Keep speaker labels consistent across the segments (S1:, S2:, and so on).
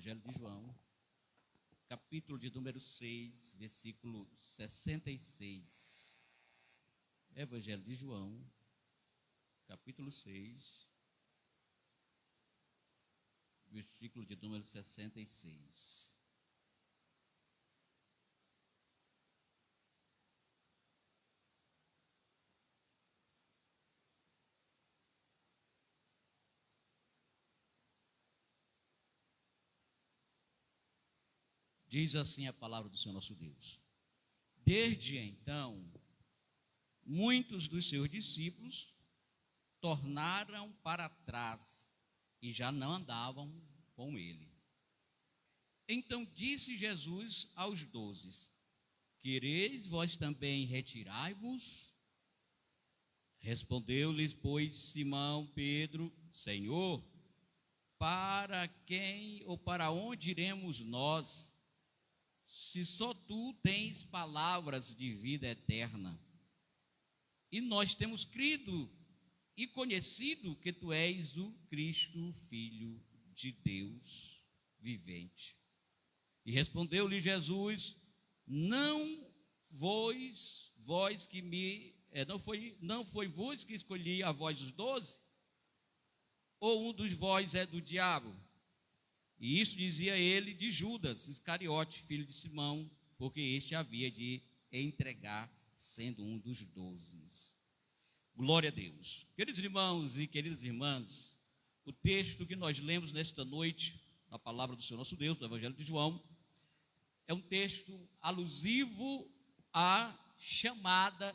S1: Evangelho de João, capítulo de número 6, versículo 66. Evangelho de João, capítulo 6, versículo de número 66. Diz assim a palavra do Senhor nosso Deus: desde então, muitos dos seus discípulos tornaram para trás e já não andavam com ele. Então disse Jesus aos 12: quereis vós também retirai-vos? Respondeu-lhes, pois, Simão Pedro: Senhor, para quem ou para onde iremos nós, se só tu tens palavras de vida eterna? E nós temos crido e conhecido que tu és o Cristo, Filho de Deus vivente. E respondeu-lhe Jesus: não foi vós que escolhi a vós os 12? Ou um dos vós é do diabo? E isso dizia ele de Judas Iscariote, filho de Simão, porque este havia de entregar, sendo um dos 12. Glória a Deus. Queridos irmãos e queridas irmãs, o texto que nós lemos nesta noite, na palavra do Senhor nosso Deus, no Evangelho de João, é um texto alusivo à chamada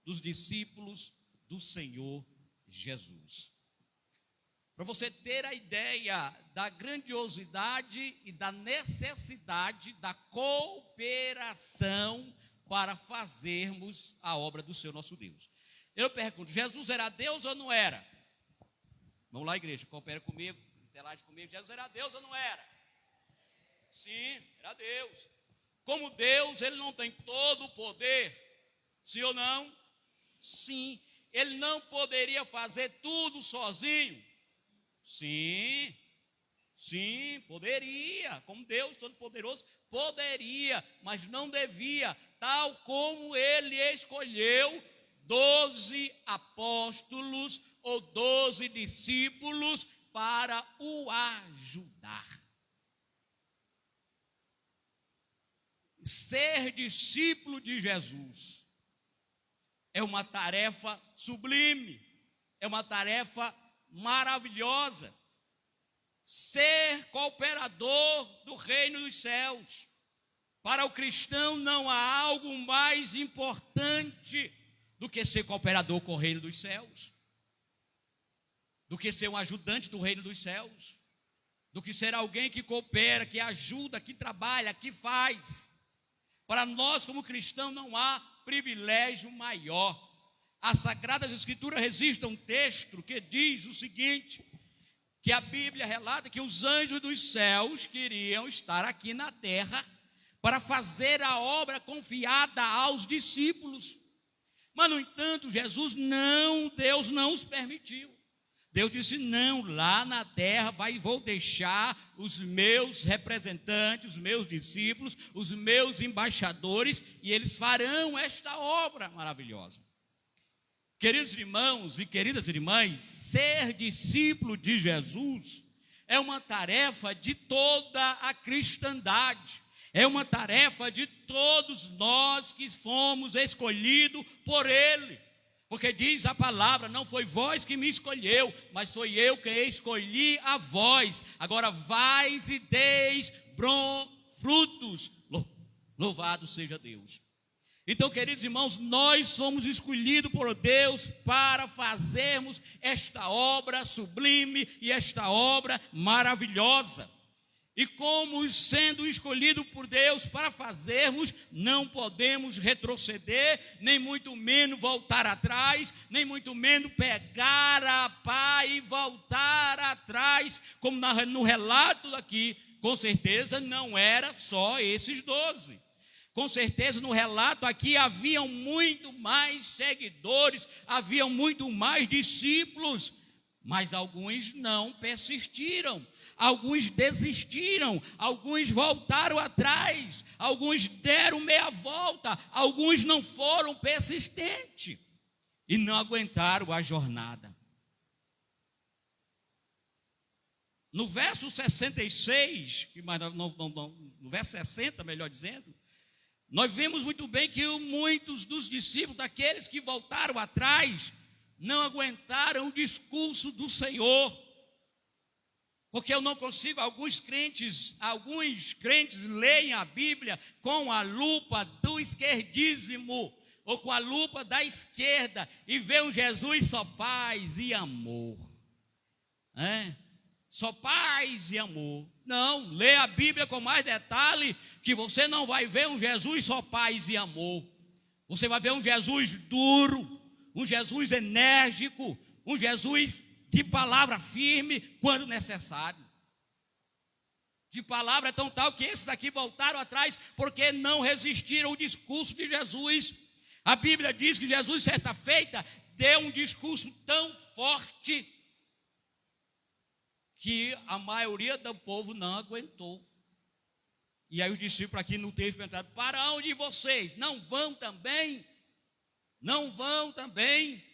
S1: dos discípulos do Senhor Jesus. Para você ter a ideia da grandiosidade e da necessidade da cooperação para fazermos a obra do Senhor nosso Deus. Eu pergunto: Jesus era Deus ou não era? Vamos lá, igreja, coopera comigo, interage comigo. Jesus era Deus ou não era? Sim, era Deus. Como Deus, ele não tem todo o poder, sim ou não? Sim. Ele não poderia fazer tudo sozinho? Sim, poderia, como Deus Todo-Poderoso, poderia, mas não devia, tal como ele escolheu 12 apóstolos ou 12 discípulos para o ajudar. Ser discípulo de Jesus é uma tarefa sublime, é uma tarefa maravilhosa. Ser cooperador do reino dos céus. Para o cristão não há algo mais importante do que ser cooperador com o reino dos céus, do que ser um ajudante do reino dos céus, do que ser alguém que coopera, que ajuda, que trabalha, que faz. Para nós como cristão não há privilégio maior. As Sagradas Escrituras registram um texto que diz o seguinte, que a Bíblia relata que os anjos dos céus queriam estar aqui na terra para fazer a obra confiada aos discípulos. Mas, no entanto, Deus não os permitiu. Deus disse: não, lá na terra vou deixar os meus representantes, os meus discípulos, os meus embaixadores, e eles farão esta obra maravilhosa. Queridos irmãos e queridas irmãs, ser discípulo de Jesus é uma tarefa de toda a cristandade, é uma tarefa de todos nós que fomos escolhidos por Ele, porque diz a palavra: não foi vós que me escolheu, mas foi eu que escolhi a vós, agora vais e deis frutos, louvado seja Deus. Então, queridos irmãos, nós fomos escolhidos por Deus para fazermos esta obra sublime e esta obra maravilhosa. E como sendo escolhidos por Deus para fazermos, não podemos retroceder, nem muito menos voltar atrás, nem muito menos pegar a pá e voltar atrás, como no relato aqui. Com certeza não era só esses 12. Com certeza no relato aqui haviam muito mais seguidores, haviam muito mais discípulos, mas alguns não persistiram. alguns desistiram, alguns voltaram atrás, alguns deram meia volta, alguns não foram persistentes e não aguentaram a jornada. No verso 66, no verso 60, melhor dizendo, nós vemos muito bem que muitos dos discípulos, daqueles que voltaram atrás, não aguentaram o discurso do Senhor. Porque eu não consigo, alguns crentes leem a Bíblia com a lupa do esquerdismo, ou com a lupa da esquerda, e vê um Jesus só paz e amor. Só paz e amor. Não, lê a Bíblia com mais detalhe, que você não vai ver um Jesus só paz e amor. Você vai ver um Jesus duro, um Jesus enérgico, um Jesus de palavra firme quando necessário. De palavra tão tal que esses aqui voltaram atrás porque não resistiram ao discurso de Jesus. A Bíblia diz que Jesus, certa feita, deu um discurso tão forte que a maioria do povo não aguentou. E aí os discípulos aqui no texto perguntaram: para onde vocês? Não vão também? Não vão também?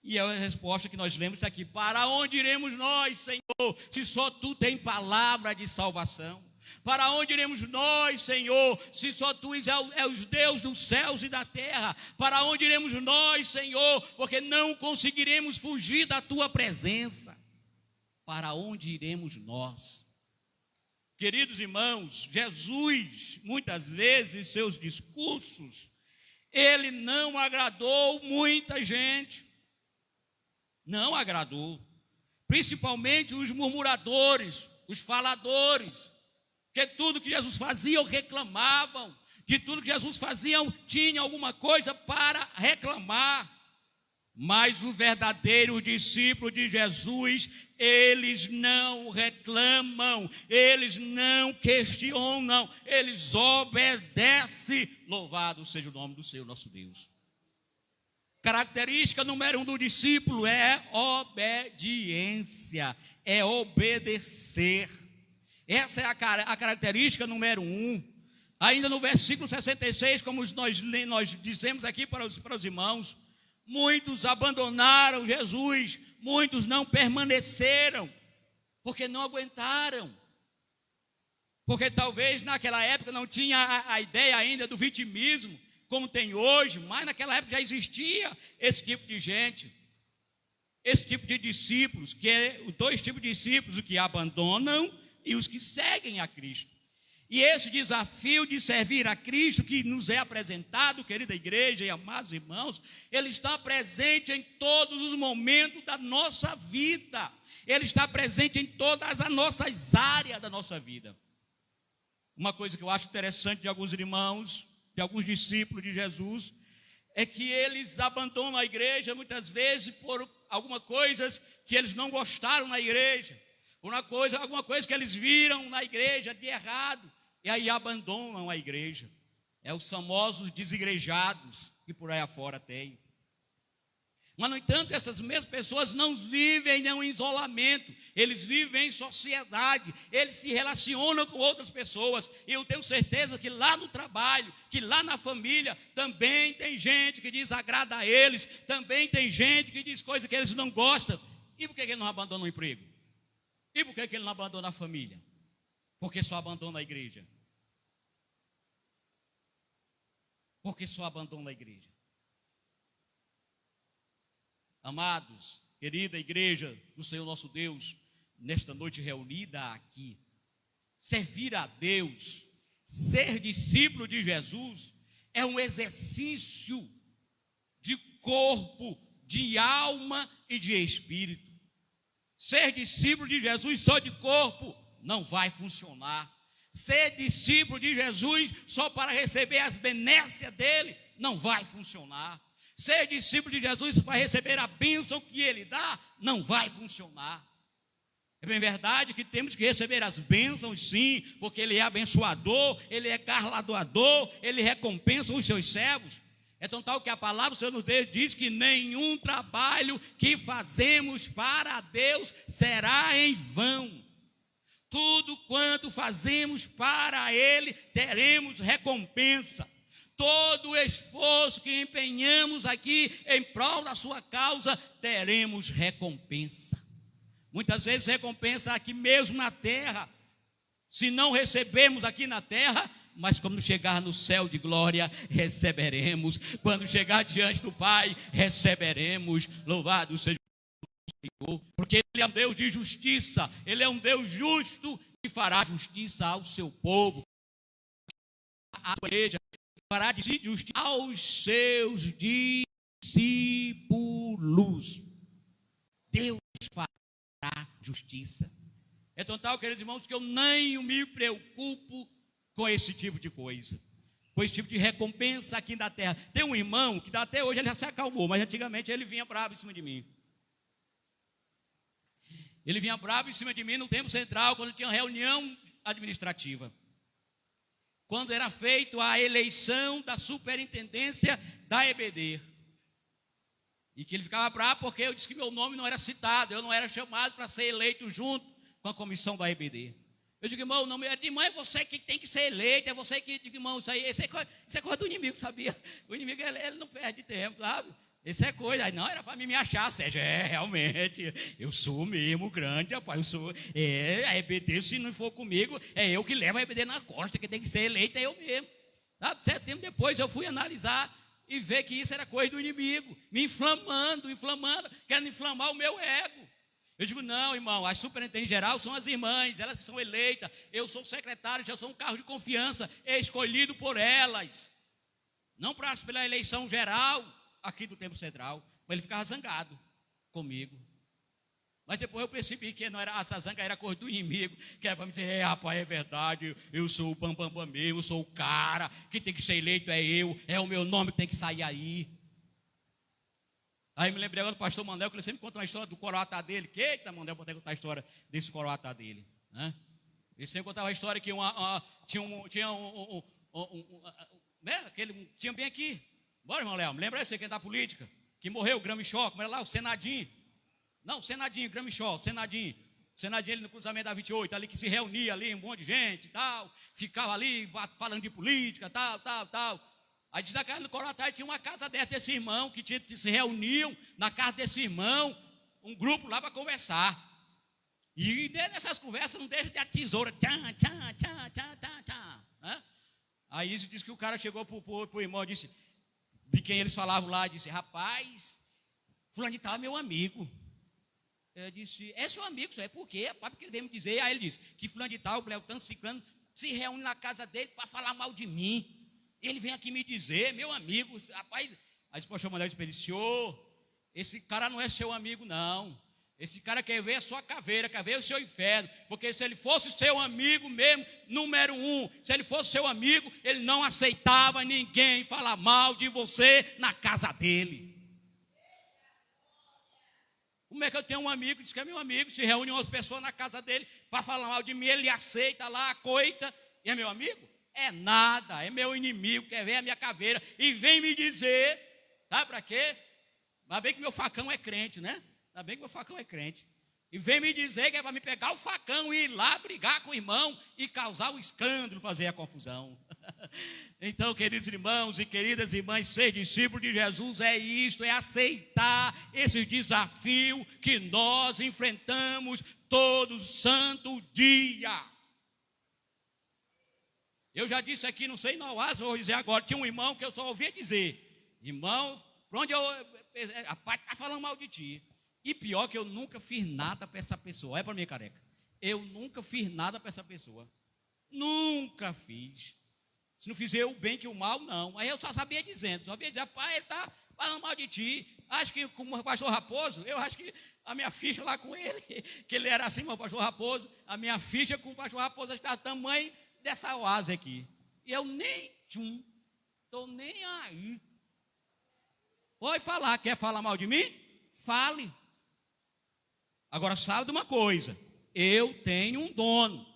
S1: E a resposta que nós lemos está aqui: para onde iremos nós, Senhor, se só Tu tem palavra de salvação? Para onde iremos nós, Senhor, se só Tu és o Deus dos céus e da terra? Para onde iremos nós, Senhor, porque não conseguiremos fugir da Tua presença? Para onde iremos nós? Queridos irmãos, Jesus, muitas vezes, em seus discursos, Ele não agradou muita gente. Não agradou. Principalmente os murmuradores, os faladores, que tudo que Jesus fazia reclamavam, de tudo que Jesus fazia tinha alguma coisa para reclamar. Mas o verdadeiro discípulo de Jesus, eles não reclamam, eles não questionam, eles obedecem. Louvado seja o nome do Senhor nosso Deus. Característica número 1 do discípulo é obediência, é obedecer. Essa é a característica número 1. Ainda no versículo 66, como nós dizemos aqui para os irmãos, muitos abandonaram Jesus, muitos não permaneceram, porque não aguentaram. Porque talvez naquela época não tinha a ideia ainda do vitimismo, como tem hoje, mas naquela época já existia esse tipo de gente, esse tipo de discípulos, que é os dois tipos de discípulos, os que abandonam e os que seguem a Cristo. E esse desafio de servir a Cristo que nos é apresentado, querida igreja e amados irmãos, ele está presente em todos os momentos da nossa vida. Ele está presente em todas as nossas áreas da nossa vida. Uma coisa que eu acho interessante de alguns irmãos, de alguns discípulos de Jesus, é que eles abandonam a igreja muitas vezes por alguma coisa que eles não gostaram na igreja, por alguma coisa que eles viram na igreja de errado, e aí abandonam a igreja. É os famosos desigrejados que por aí afora tem. Mas, no entanto, essas mesmas pessoas não vivem em isolamento, eles vivem em sociedade, eles se relacionam com outras pessoas. E eu tenho certeza que lá no trabalho, que lá na família, também tem gente que desagrada a eles, também tem gente que diz coisas que eles não gostam. E por que ele não abandona o emprego? E por que ele não abandona a família? Porque só abandona a igreja. Porque só abandona a igreja. Amados, querida igreja do Senhor nosso Deus, nesta noite reunida aqui, servir a Deus, ser discípulo de Jesus, é um exercício de corpo, de alma e de espírito. Ser discípulo de Jesus só de corpo não vai funcionar. Ser discípulo de Jesus só para receber as benécias dele não vai funcionar. Ser discípulo de Jesus para receber a bênção que ele dá não vai funcionar. É bem verdade que temos que receber as bênçãos, sim, porque ele é abençoador, ele é galardoador, ele recompensa os seus servos. É tão tal que a palavra do Senhor nos diz que nenhum trabalho que fazemos para Deus será em vão. Tudo quanto fazemos para Ele, teremos recompensa. Todo o esforço que empenhamos aqui em prol da sua causa, teremos recompensa. Muitas vezes recompensa aqui mesmo na terra, se não recebemos aqui na terra, mas quando chegar no céu de glória, receberemos. Quando chegar diante do Pai, receberemos. Louvado seja o Senhor, porque Ele é um Deus de justiça, Ele é um Deus justo e fará justiça ao seu povo, à sua igreja, fará justiça aos seus discípulos. Deus fará justiça. É total, queridos irmãos, que eu nem me preocupo com esse tipo de coisa, com esse tipo de recompensa aqui na terra. Tem um irmão que até hoje ele já se acalmou, mas antigamente ele vinha bravo em cima de mim. Ele vinha bravo em cima de mim no tempo central, quando tinha reunião administrativa. Quando era feita a eleição da superintendência da EBD. E que ele ficava bravo porque eu disse que meu nome não era citado, eu não era chamado para ser eleito junto com a comissão da EBD. Eu digo, irmão, não é de mãe, é você que tem que ser eleito, é você que, digo, irmão, isso é coisa do inimigo, sabia? O inimigo, ele não perde tempo, sabe? Isso é coisa, aí não, era para mim me achar, Sérgio, realmente, eu sou mesmo grande, rapaz, eu sou, a EBD, se não for comigo, é eu que levo a EBD na costa, que tem que ser eleito, é eu mesmo. Tá? 7 tempos depois eu fui analisar e ver que isso era coisa do inimigo, me inflamando, querendo inflamar o meu ego. Eu digo, não, irmão, as superintendentes geral são as irmãs, elas que são eleitas, eu sou secretário, já sou um cargo de confiança, escolhido por elas, não pela eleição geral, aqui do tempo central, mas ele ficava zangado comigo. Mas depois eu percebi que não era essa zanga, era coisa do inimigo, que era para me dizer, rapaz, é verdade, eu sou o bam mesmo, eu sou o cara, que tem que ser eleito é o meu nome que tem que sair aí. Aí me lembrei agora do pastor Mandel, que ele sempre conta uma história do coroatá dele, que eita, Mandel, vou ter que contar a história desse coroatá dele, né? Ele sempre contava a história que tinha bem aqui. Bora, irmão Léo, lembra você que é da política, que morreu, o Gramichó, como era lá, o Senadinho. Não, o Senadinho, Gramichó, o Senadinho ele no cruzamento da 28, ali que se reunia ali, um monte de gente e tal, ficava ali falando de política, tal. Aí diz que no Coroatá tinha uma casa desse irmão, que se reuniam na casa desse irmão, um grupo lá para conversar. E nessas conversas não deixa de a tesoura, né? Aí isso diz que o cara chegou para o irmão e disse, de quem eles falavam lá, disse, rapaz, fulano de tal é meu amigo. Eu disse, é seu amigo, é por quê? Porque ele veio me dizer. Aí ele disse, que fulano de tal, Cleotano Ciclano, se reúne na casa dele para falar mal de mim. Ele vem aqui me dizer, meu amigo, rapaz. Aí disse, poxa, eu mandei para ele, senhor, esse cara não é seu amigo, não. Esse cara quer ver a sua caveira, quer ver o seu inferno. Porque se ele fosse seu amigo mesmo, número 1, se ele fosse seu amigo, ele não aceitava ninguém falar mal de você na casa dele. Como é que eu tenho um amigo, diz que é meu amigo, se reúne umas pessoas na casa dele para falar mal de mim, ele aceita lá, acoita, e é meu amigo? É nada, é meu inimigo, quer ver a minha caveira, e vem me dizer, sabe para quê? Ainda bem que meu facão é crente, né? Ainda bem que meu facão é crente. E vem me dizer que é para me pegar o facão e ir lá brigar com o irmão e causar o escândalo, fazer a confusão. Então, queridos irmãos e queridas irmãs, ser discípulo de Jesus é isto, é aceitar esse desafio que nós enfrentamos todo santo dia. Eu já disse aqui, não sei na Oásis, vou dizer agora, tinha um irmão que eu só ouvia dizer, irmão, para onde a pai está falando mal de ti. E pior que eu nunca fiz nada para essa pessoa. Olha para mim, careca. Eu nunca fiz nada para essa pessoa. Nunca fiz. Se não fizer o bem que o mal, não. Aí eu só sabia dizendo. Só sabia dizer, pai, ele está falando mal de ti. Acho que com o pastor Raposo, eu acho que a minha ficha lá com ele, que ele era assim, o pastor Raposo, a minha ficha com o pastor Raposo está tamanho dessa oásis aqui. E eu nem estou nem aí. Pode falar, quer falar mal de mim? Fale. Agora sabe de uma coisa, eu tenho um dono.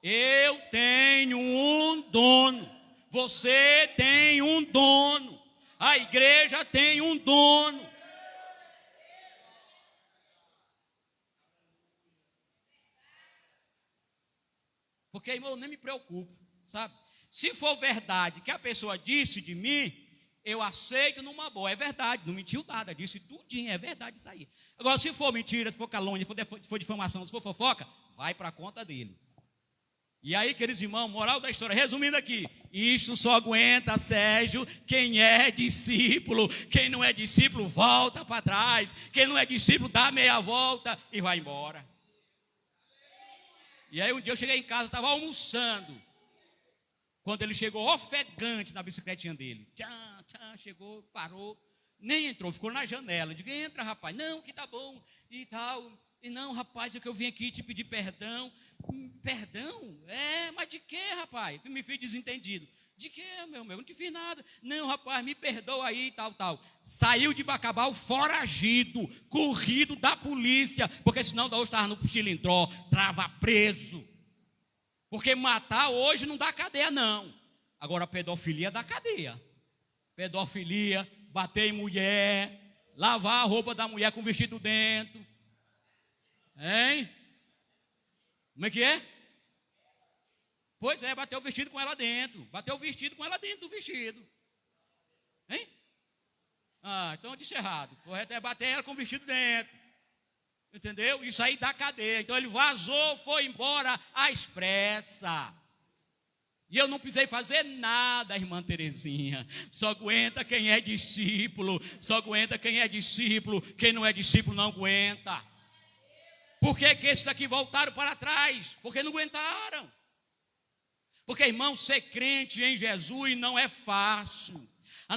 S1: Eu tenho um dono. Você tem um dono. A igreja tem um dono. Porque, irmão, eu nem me preocupo, sabe? Se for verdade que a pessoa disse de mim, eu aceito numa boa. É verdade, não mentiu nada, disse tudinho, é verdade isso aí. Agora, se for mentira, se for calúnia, se for difamação, se for fofoca, vai para a conta dele. E aí, queridos irmãos, moral da história, resumindo aqui, isto só aguenta, Sérgio, quem é discípulo. Quem não é discípulo, volta para trás. Quem não é discípulo, dá meia volta e vai embora. E aí um dia eu cheguei em casa, estava almoçando, quando ele chegou ofegante na bicicletinha dele. Chegou, parou, nem entrou, ficou na janela. Eu digo, entra, rapaz. Não, que tá bom e tal. E não, rapaz, é que eu vim aqui te pedir perdão. Perdão? Mas de quê, rapaz? Me fiz desentendido. De quê, meu? Eu não te fiz nada. Não, rapaz, me perdoa aí e tal. Saiu de Bacabal foragido, corrido da polícia, porque senão da hoje estava no Chilindró, estava preso. Porque matar hoje não dá cadeia, não. Agora, pedofilia dá cadeia. Pedofilia, bater em mulher, lavar a roupa da mulher com vestido dentro. Hein? Como é que é? Pois é, bateu o vestido com ela dentro. Bateu o vestido com ela dentro do vestido. Hein? Então eu disse errado. Correto é bater ela com o vestido dentro. Entendeu? Isso aí dá cadeia. Então ele vazou, foi embora às pressas. E eu não precisei fazer nada, irmã Terezinha. Só aguenta quem é discípulo. Só aguenta quem é discípulo. Quem não é discípulo não aguenta. Por que esses aqui voltaram para trás? Porque não aguentaram. Porque, irmão, ser crente em Jesus não é fácil.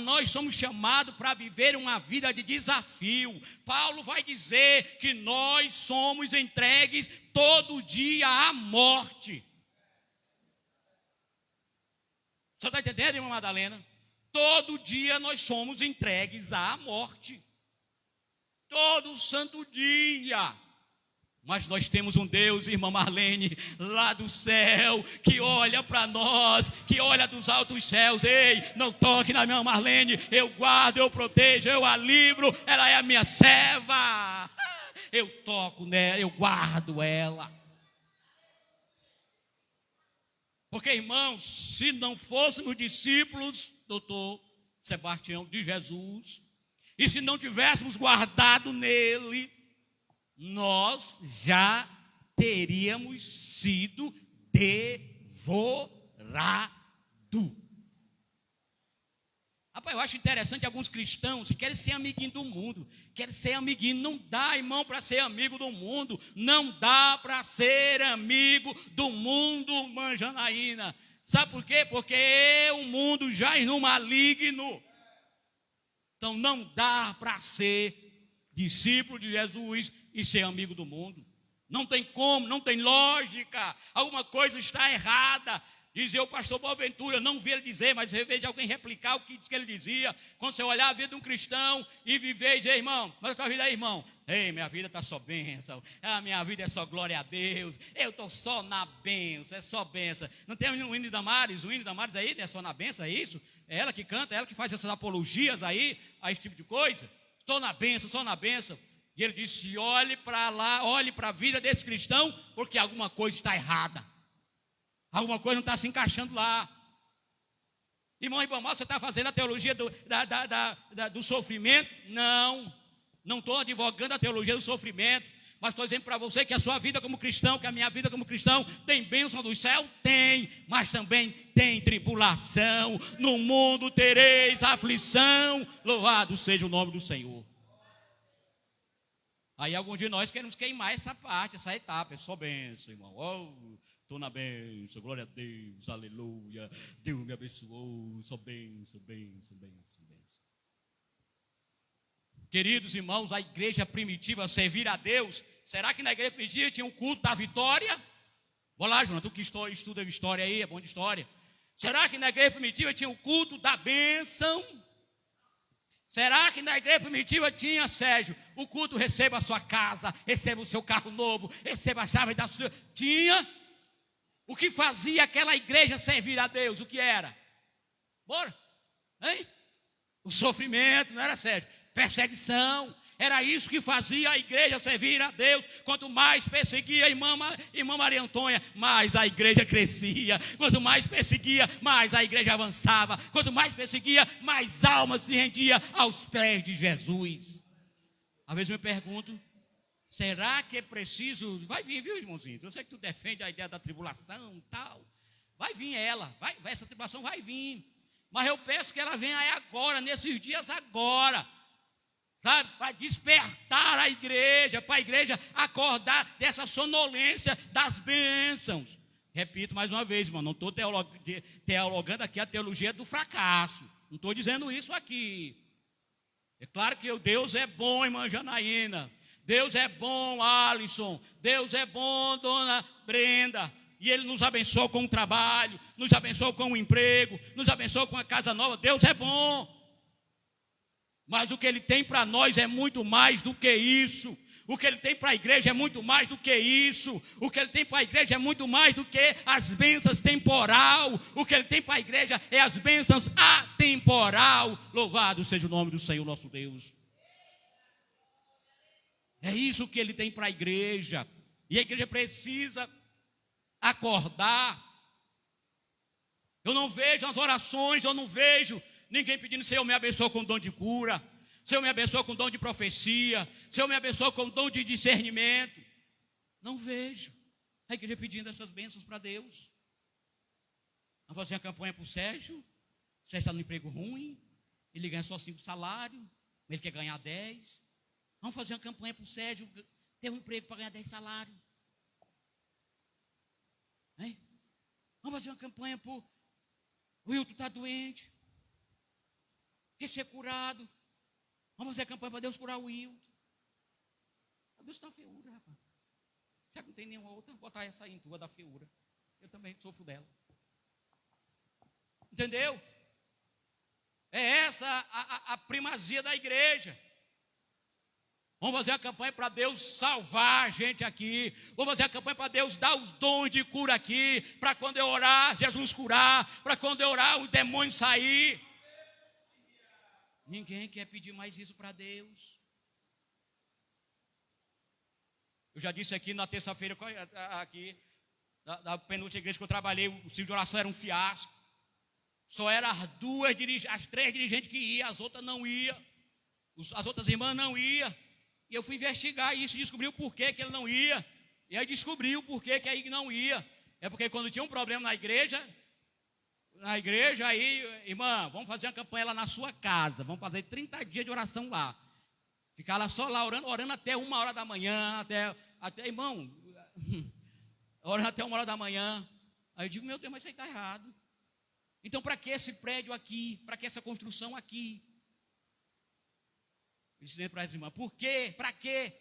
S1: Nós somos chamados para viver uma vida de desafio. Paulo vai dizer que nós somos entregues todo dia à morte. Você está entendendo, irmã Madalena? Todo dia nós somos entregues à morte. Todo santo dia. Mas nós temos um Deus, irmã Marlene, lá do céu, que olha para nós, que olha dos altos céus. Ei, não toque na minha Marlene, eu guardo, eu protejo, eu a livro, ela é a minha serva. Eu toco nela, eu guardo ela. Porque, irmãos, se não fôssemos discípulos, doutor Sebastião, de Jesus, e se não tivéssemos guardado nele, nós já teríamos sido devorados. Rapaz, eu acho interessante alguns cristãos que querem ser amiguinho do mundo. Querem ser amiguinho. Não dá, irmão, para ser amigo do mundo. Não dá para ser amigo do mundo, irmã Janaína. Sabe por quê? Porque o mundo jaz no maligno. Então não dá para ser discípulo de Jesus e ser amigo do mundo. Não tem como, não tem lógica. Alguma coisa está errada. Dizia o pastor Boaventura, não vi ele dizer, mas eu vejo alguém replicar o que diz que ele dizia. Quando você olhar a vida de um cristão e viver e dizer, irmão, mas a tua vida é, irmão? Ei, minha vida está só bênção. A minha vida é só glória a Deus. Eu estou só na bênção, é só bênção. Não tem o hino da Damares? O hino da Damares aí, é só na bênção, é isso? É ela que canta, é ela que faz essas apologias aí, a esse tipo de coisa. Estou na bênção, só na bênção. E ele disse, olhe para lá, olhe para a vida desse cristão, porque alguma coisa está errada. Alguma coisa não está se encaixando lá. Irmão Ribamar, você está fazendo a teologia do sofrimento? Não estou advogando a teologia do sofrimento, mas estou dizendo para você que a sua vida como cristão, que a minha vida como cristão, tem bênção do céu? Tem, mas também tem tribulação. No mundo tereis aflição, louvado seja o nome do Senhor. Aí alguns de nós queremos queimar essa parte, essa etapa. É só bênção, irmão. Estou na bênção, glória a Deus, aleluia. Deus me abençoou, só bênção, bênção, bênção, bênção. Queridos irmãos, a igreja primitiva servir a Deus. Será que na igreja primitiva tinha um culto da vitória? Vou lá, Jonas, tu que estuda história aí, é bom de história. Será que na igreja primitiva tinha o culto da bênção? Será que na igreja primitiva tinha, Sérgio, o culto receba a sua casa, receba o seu carro novo, receba a chave da sua... Tinha. O que fazia aquela igreja servir a Deus? O que era? Bora? Hein? O sofrimento, não era, Sérgio? Perseguição. Era isso que fazia a igreja servir a Deus. Quanto mais perseguia a irmã Maria Antônia, mais a igreja crescia. Quanto mais perseguia, mais a igreja avançava. Quanto mais perseguia, mais almas se rendia aos pés de Jesus. Às vezes eu me pergunto, será que é preciso? Vai vir, viu, irmãozinho? Eu sei que tu defende a ideia da tribulação e tal. Vai vir ela, essa tribulação vai vir. Mas eu peço que ela venha agora, nesses dias agora. Sabe? Para despertar a igreja, para a igreja acordar dessa sonolência das bênçãos. Repito mais uma vez, irmão, não estou teologando aqui a teologia do fracasso. Não estou dizendo isso aqui. É claro que Deus é bom, irmã Janaína. Deus é bom, Alisson. Deus é bom, dona Brenda. E Ele nos abençoou com o trabalho, nos abençoou com o emprego, nos abençoou com a casa nova. Deus é bom. Mas o que Ele tem para nós é muito mais do que isso. O que Ele tem para a igreja é muito mais do que isso. O que Ele tem para a igreja é muito mais do que as bênçãos temporal. O que Ele tem para a igreja é as bênçãos atemporal. Louvado seja o nome do Senhor nosso Deus. É isso que Ele tem para a igreja. E a igreja precisa acordar. Eu não vejo as orações, eu não vejo ninguém pedindo: Senhor, me abençoa com o dom de cura, Senhor, me abençoa com o dom de profecia, Senhor, me abençoa com o dom de discernimento. Não vejo a igreja pedindo essas bênçãos para Deus. Vamos fazer uma campanha para o Sérgio. O Sérgio está no emprego ruim, ele ganha só 5 salários, ele quer ganhar 10. Vamos fazer uma campanha para o Sérgio ter um emprego para ganhar 10 salários. Hein? Vamos fazer uma campanha para o Wilton está doente, quer ser curado. Vamos fazer a campanha para Deus curar o Wilton. Deus está feura, rapaz. Será que não tem nenhuma outra? Vou botar essa aí em tua da feura. Eu também sofro dela. Entendeu? É essa a primazia da igreja. Vamos fazer a campanha para Deus salvar a gente aqui. Vamos fazer a campanha para Deus dar os dons de cura aqui. Para quando eu orar, Jesus curar. Para quando eu orar, o demônio sair. Ninguém quer pedir mais isso para Deus. Eu já disse aqui na terça-feira, aqui, da penúltima igreja que eu trabalhei, o ciclo de oração era um fiasco. Só eram as 3 dirigentes que iam, as outras não iam. As outras irmãs não iam. E eu fui investigar isso e descobri o porquê que ele não ia. E aí descobri o porquê que aí não ia. É porque quando tinha um problema na igreja, aí, irmã, vamos fazer uma campanha lá na sua casa. Vamos fazer 30 dias de oração lá. Ficar lá só lá orando até 1h da manhã, até irmão, orando até 1h da manhã. Aí eu digo, meu Deus, mas isso aí está errado. Então, para que esse prédio aqui? Para que essa construção aqui? Eu disse para as irmãs, por quê? Para quê?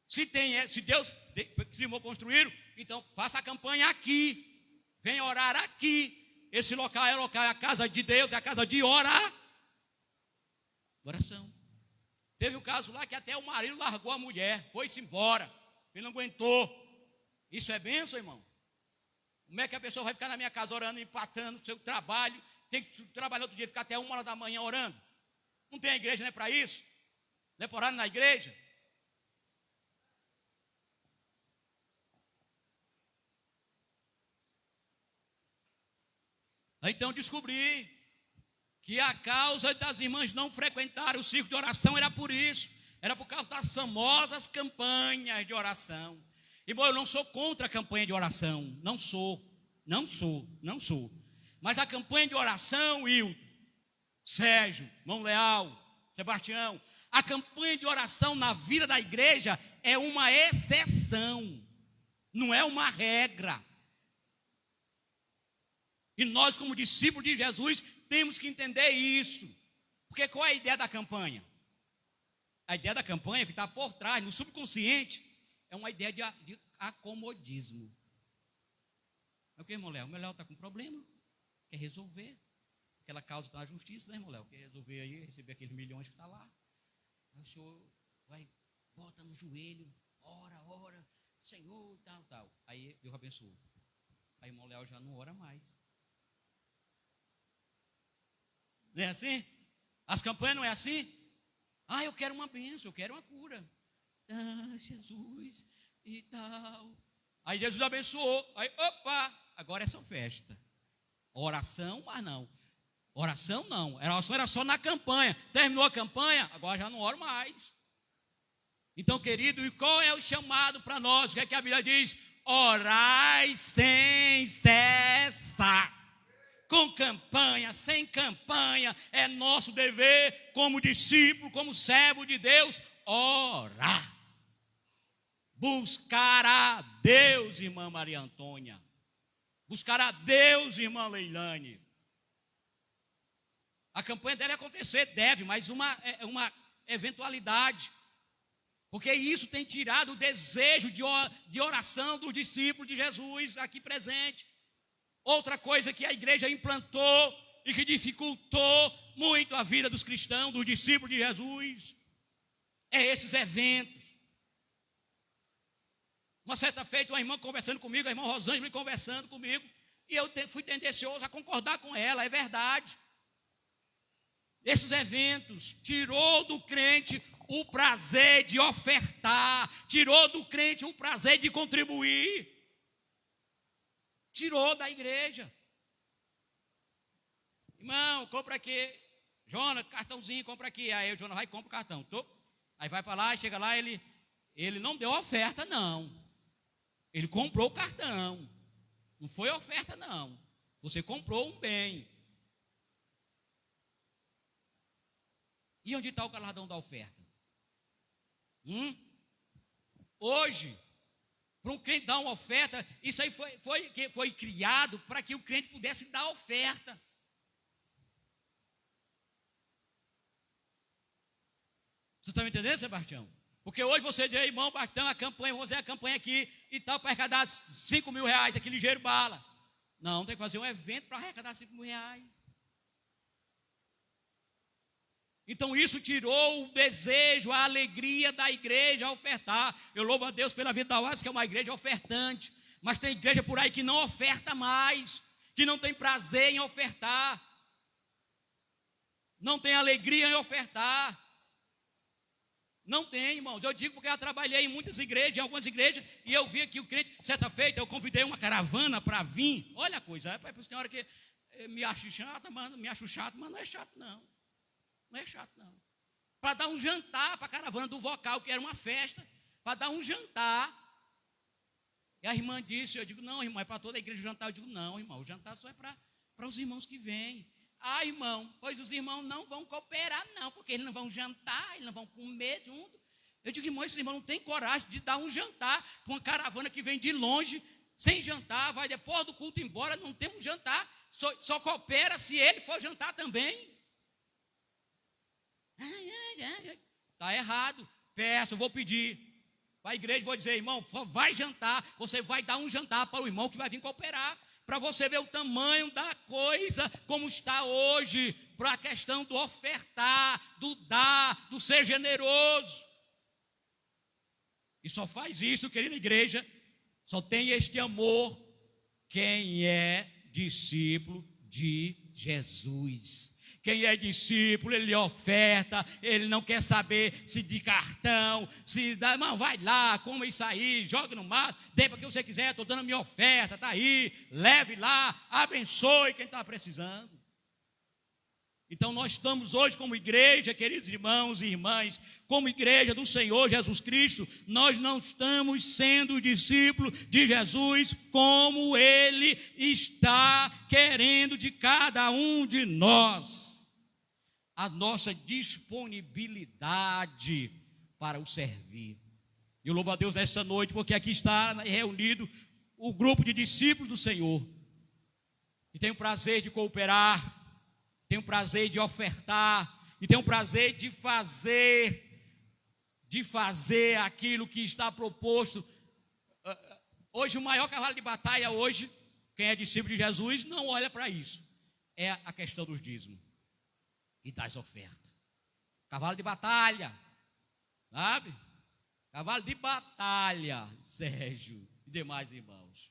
S1: Se Deus decidiu construir, então faça a campanha aqui. Venha orar aqui. Esse local é a casa de Deus, é a casa de oração. Teve um caso lá que até o marido largou a mulher, foi-se embora, ele não aguentou. Isso é bênção, irmão? Como é que a pessoa vai ficar na minha casa orando, empatando o seu trabalho, tem que trabalhar outro dia, ficar até 1h da manhã orando? Não tem a igreja, não é para isso? Não é para orar na igreja? Então descobri que a causa das irmãs não frequentarem o círculo de oração era por isso. Era por causa das famosas campanhas de oração. Irmão, eu não sou contra a campanha de oração. Não sou. Mas a campanha de oração, Wilton, Sérgio, irmão Leal, Sebastião, a campanha de oração na vida da igreja é uma exceção. Não é uma regra. E nós, como discípulos de Jesus, temos que entender isso. Porque qual é a ideia da campanha? A ideia da campanha que está por trás, no subconsciente, é uma ideia de acomodismo. É o que, irmão Léo? O meu Léo está com problema, quer resolver. Aquela causa está na justiça, né, irmão Léo? Quer resolver aí, receber aqueles milhões que está lá. Aí o senhor vai, bota no joelho, ora, Senhor, tal. Aí Deus abençoa. Aí o irmão Léo já não ora mais. Não é assim? As campanhas não é assim? Ah, eu quero uma bênção, eu quero uma cura. Ah, Jesus e tal. Aí Jesus abençoou. Aí, opa, agora é só festa. Oração, mas não. Oração não. Oração era só na campanha. Terminou a campanha, agora já não oro mais. Então, querido, e qual é o chamado para nós? O que é que a Bíblia diz? Orai sem cessar. Com campanha, sem campanha, é nosso dever, como discípulo, como servo de Deus, orar. Buscar a Deus, irmã Maria Antônia. Buscar a Deus, irmã Leilane. A campanha deve acontecer, deve, mas uma eventualidade. Porque isso tem tirado o desejo de oração dos discípulos de Jesus aqui presente. Outra coisa que a igreja implantou e que dificultou muito a vida dos cristãos, dos discípulos de Jesus, é esses eventos. Uma certa feita, uma irmã conversando comigo, a irmã Rosângela conversando comigo, e eu fui tendencioso a concordar com ela, é verdade. Esses eventos tirou do crente o prazer de ofertar, tirou do crente o prazer de contribuir, tirou da igreja. Irmão, compra aqui, Jonas, cartãozinho, compra aqui. Aí o Jonas vai e compra o cartão. Aí vai para lá, chega lá, ele não deu oferta, não. Ele comprou o cartão. Não foi oferta, não. Você comprou um bem. E onde está o galardão da oferta? Hoje, para um crente dar uma oferta, isso aí foi criado para que o crente pudesse dar oferta. Você está me entendendo, Sebastião? Porque hoje você diz, irmão, Bartão, a campanha, vamos fazer a campanha aqui e tal, para arrecadar 5 mil reais, aqui ligeiro bala. Não, tem que fazer um evento para arrecadar 5 mil reais. Então isso tirou o desejo, a alegria da igreja a ofertar. Eu louvo a Deus pela vida da Oásis, que é uma igreja ofertante. Mas tem igreja por aí que não oferta mais, que não tem prazer em ofertar, não tem alegria em ofertar. Não tem, irmãos. Eu digo porque eu trabalhei em muitas igrejas, em algumas igrejas, e eu vi que o crente, certa feita, eu convidei uma caravana para vir. Olha a coisa, é para a senhora que me acha chato, mas não é chato, não. Não é chato, não. Para dar um jantar para a caravana do vocal, que era uma festa, para dar um jantar. E a irmã disse, eu digo, não, irmão, é para toda a igreja o jantar. Eu digo, não, irmão, o jantar só é para os irmãos que vêm. Ah, irmão, pois os irmãos não vão cooperar, não, porque eles não vão jantar, eles não vão comer junto. Eu digo, irmão, esses irmãos não têm coragem de dar um jantar para uma caravana que vem de longe, sem jantar, vai depois do culto embora, não tem um jantar, só coopera se ele for jantar também. Está errado. Peço, eu vou pedir para a igreja, vou dizer, irmão, vai jantar, você vai dar um jantar para o irmão que vai vir cooperar, para você ver o tamanho da coisa, como está hoje, para a questão do ofertar, do dar, do ser generoso. E só faz isso, querida igreja, só tem este amor quem é discípulo de Jesus. Quem é discípulo, ele oferta, ele não quer saber se de cartão, se dá, não, vai lá, coma isso aí, joga no mato, dê para quem você quiser, estou dando a minha oferta, está aí, leve lá, abençoe quem está precisando. Então nós estamos hoje como igreja, queridos irmãos e irmãs, como igreja do Senhor Jesus Cristo, nós não estamos sendo discípulos de Jesus como Ele está querendo de cada um de nós. A nossa disponibilidade para o servir. Eu louvo a Deus nessa noite, porque aqui está reunido o grupo de discípulos do Senhor, que tem o prazer de cooperar, tem o prazer de ofertar, e tem o prazer de fazer aquilo que está proposto. Hoje o maior cavalo de batalha, hoje, quem é discípulo de Jesus, não olha para isso. É a questão dos dízimos e das ofertas. Cavalo de batalha, sabe? Cavalo de batalha, Sérgio e demais irmãos.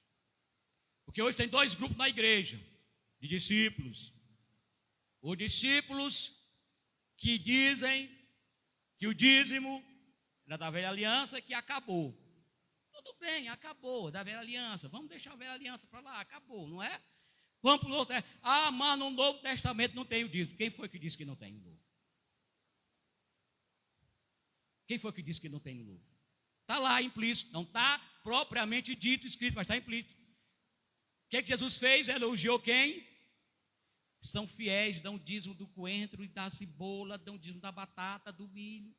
S1: Porque hoje tem dois grupos na igreja de discípulos. Os discípulos que dizem que o dízimo era da velha aliança que acabou. Tudo bem, acabou, da velha aliança. Vamos deixar a velha aliança para lá, acabou, não é? Vamos para o Novo Testamento. Ah, mas no Novo Testamento não tem o dízimo. Quem foi que disse que não tem no Novo? Quem foi que disse que não tem no Novo? Está lá implícito, não está propriamente dito, escrito, mas está implícito. O que Jesus fez? Elogiou quem? São fiéis, dão dízimo do coentro e da cebola, dão dízimo da batata, do milho.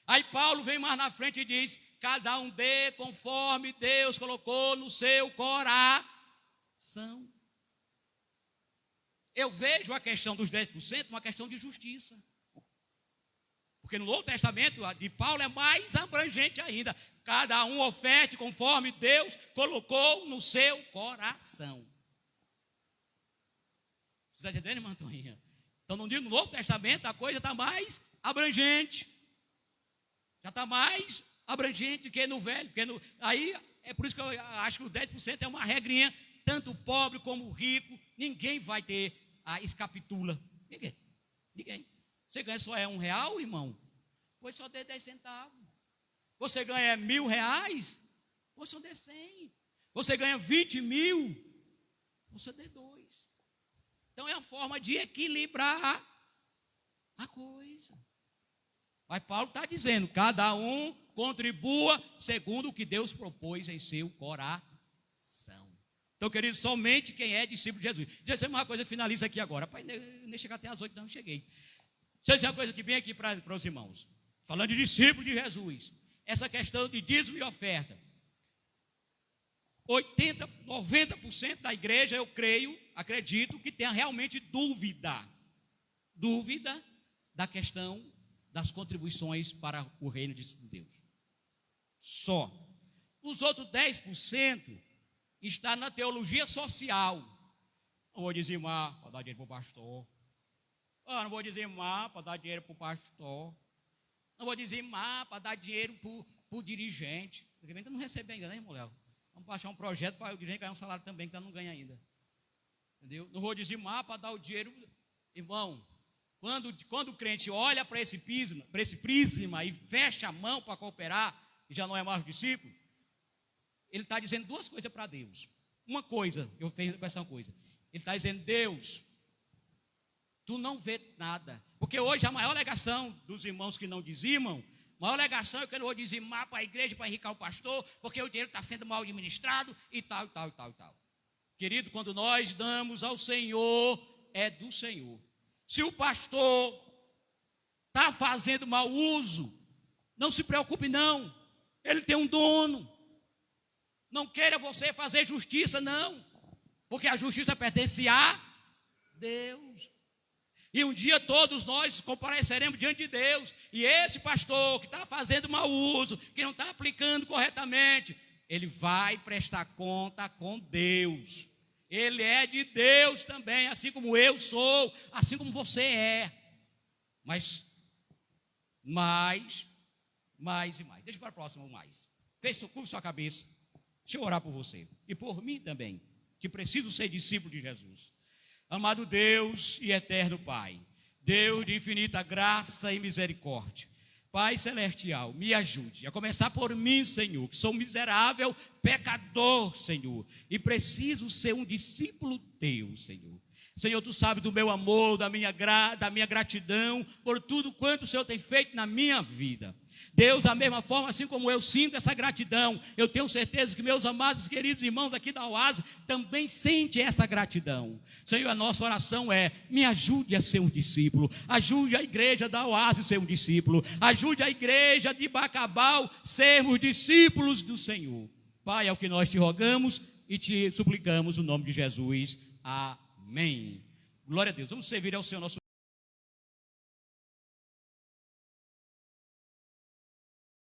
S1: Aí Paulo vem mais na frente e diz: cada um dê conforme Deus colocou no seu coração. Eu vejo a questão dos 10% uma questão de justiça. Porque no Novo Testamento a de Paulo é mais abrangente ainda. Cada um oferte conforme Deus colocou no seu coração. Você está entendendo, irmã Antoninha? Então no Novo Testamento a coisa está mais abrangente. Já está mais abrangente que no Velho. Aí é por isso que eu acho que os 10% é uma regrinha. Tanto o pobre como o rico, ninguém vai ter a escapitula. Ninguém. Você ganha só R$1, irmão? Pois só dê 10 centavos. Você ganha R$1.000? Pois só dê 100. Você ganha 20 mil? Você dê 2. Então é a forma de equilibrar a coisa. Mas Paulo está dizendo: cada um contribua segundo o que Deus propôs em seu coração. Então, querido, somente quem é discípulo de Jesus. Deixa eu dizer uma coisa, finaliza aqui agora. Pai, nem chegar até as 8, não cheguei. Deixa eu dizer uma coisa que vem aqui para os irmãos. Falando de discípulo de Jesus. Essa questão de dízimo e oferta. 90% da igreja, eu acredito que tenha realmente dúvida da questão das contribuições para o reino de Deus. Só. Os outros 10% está na teologia social. Não vou dizimar para dar dinheiro para o pastor. Não vou dizimar para dar dinheiro para o pastor. Não vou dizimar para dar dinheiro para o dirigente. Porque bem que eu não recebo ainda, né, irmão Léo? Vamos baixar um projeto para o dirigente ganhar um salário também, que ele não ganha ainda. Entendeu? Não vou dizimar para dar o dinheiro. Irmão, quando o crente olha para esse prisma e fecha a mão para cooperar, e já não é mais discípulo, ele está dizendo duas coisas para Deus. Uma coisa, eu fiz com essa coisa. Ele está dizendo: Deus, tu não vê nada. Porque hoje a maior alegação dos irmãos que não dizimam, a maior alegação é que eu não vou dizimar para a igreja, para enriquecer o pastor, porque o dinheiro está sendo mal administrado e tal, e tal, e tal, e tal. Querido, quando nós damos ao Senhor, é do Senhor. Se o pastor está fazendo mau uso, não se preocupe não. Ele tem um dono. Não queira você fazer justiça, não. Porque a justiça pertence a Deus. E um dia todos nós compareceremos diante de Deus. E esse pastor que está fazendo mau uso, que não está aplicando corretamente, ele vai prestar conta com Deus. Ele é de Deus também, assim como eu sou, assim como você é. Mas mais e mais. Deixa para o próximo mais. Curva sua cabeça. Deixa eu orar por você. E por mim também, que preciso ser discípulo de Jesus. Amado Deus e eterno Pai, Deus de infinita graça e misericórdia, Pai celestial, me ajude, a começar por mim, Senhor, que sou um miserável pecador, Senhor, e preciso ser um discípulo teu, Senhor. Senhor, tu sabes do meu amor, da minha gratidão, por tudo quanto o Senhor tem feito na minha vida. Deus, da mesma forma, assim como eu sinto essa gratidão, eu tenho certeza que meus amados e queridos irmãos aqui da Oásis também sentem essa gratidão. Senhor, a nossa oração é: me ajude a ser um discípulo, ajude a igreja da Oásis a ser um discípulo, ajude a igreja de Bacabal a sermos discípulos do Senhor. Pai, é o que nós te rogamos e te suplicamos no nome de Jesus. Amém. Glória a Deus. Vamos servir ao Senhor nosso